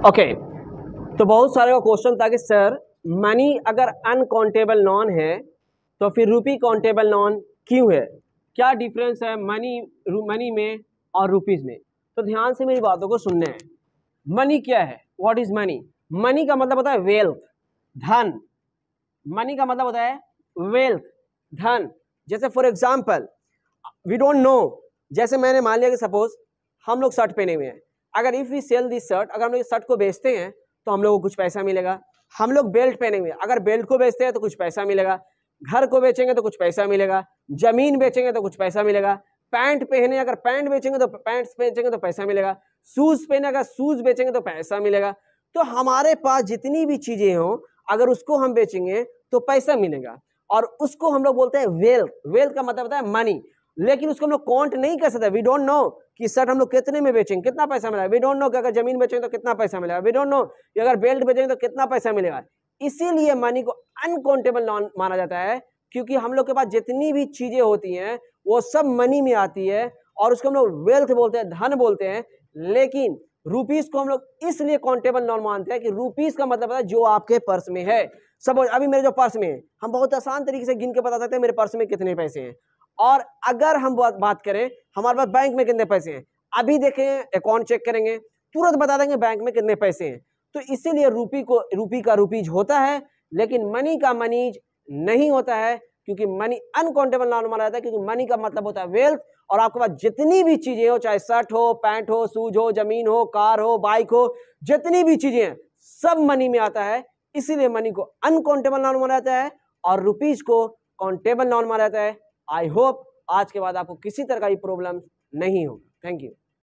Okay तो बहुत सारे का क्वेश्चन था कि सर मनी अगर अनकाउंटेबल नॉन है तो फिर रुपी काउंटेबल नॉन क्यों है, क्या डिफरेंस है मनी में और रुपीज में। तो ध्यान से मेरी बातों को सुनने हैं। मनी क्या है, व्हाट इज मनी। मनी का मतलब होता है वेल्थ, धन। मनी का मतलब होता है वेल्थ, धन। जैसे for example we don't know, जैसे मैंने मान लिया कि सपोज हम लोग शर्ट पहने हुए हैं, अगर if we sell this shirt, अगर हम लोग शर्ट को बेचते हैं तो हम लोग को कुछ पैसा मिलेगा। हम लोग बेल्ट पहने हुए हैं, अगर बेल्ट को बेचते हैं तो कुछ पैसा मिलेगा। घर को बेचेंगे तो कुछ पैसा मिलेगा। जमीन बेचेंगे तो कुछ पैसा मिलेगा। पैंट पहने अगर पैंट बेचेंगे तो पैंट बेचेंगे तो पैसा मिलेगा। शूज पहने अगर शूज बेचेंगे तो पैसा मिलेगा। तो हमारे पास जितनी भी चीजें हो अगर उसको हम बेचेंगे तो पैसा मिलेगा, और उसको हम लोग बोलते हैं वेल्थ। वेल्थ का मतलब होता है मनी। लेकिन उसको हम लोग काउंट नहीं कर सकते। वी डोंट नो कि शर्ट हम लोग कितने में बेचेंगे, कितना पैसा मिलेगा। वी डोंट नो कि अगर जमीन बेचेंगे तो कितना पैसा मिलेगा। वी डोंट नो कि अगर बेल्ट बेचेंगे तो कितना पैसा मिलेगा। इसीलिए मनी को अनकाउंटेबल नॉन माना जाता है, क्योंकि हम लोग के पास जितनी भी चीजें होती हैं वो सब मनी में आती है, और उसको हम लोग वेल्थ बोलते हैं, धन बोलते हैं। लेकिन रुपीस को हम लोग इसलिए काउंटेबल नॉन मानते हैं कि रुपीस का मतलब है जो आपके पर्स में है। सब अभी मेरे जो पर्स में है, हम बहुत आसान तरीके से गिन के बता सकते हैं मेरे पर्स में कितने पैसे हैं। और अगर हम बात करें हमारे पास बैंक में कितने पैसे हैं, अभी देखें अकाउंट चेक करेंगे तुरंत बता देंगे बैंक में कितने पैसे हैं। तो इसीलिए रुपी का रुपीज होता है, लेकिन मनी का मनीज नहीं होता है, क्योंकि मनी अनकाउंटेबल नॉन माना जाता है। क्योंकि मनी का मतलब होता है वेल्थ, और आपके पास जितनी भी चीजें हो, चाहे शर्ट हो, पैंट हो, शूज हो, जमीन हो, कार हो, बाइक हो, जितनी भी चीजें हैं सब मनी में आता है। इसीलिए मनी को अनकाउंटेबल नॉन माना जाता है और रुपीज को काउंटेबल नॉन माना जाता है। आई होप आज के बाद आपको किसी तरह का प्रॉब्लम नहीं हो। Thank you.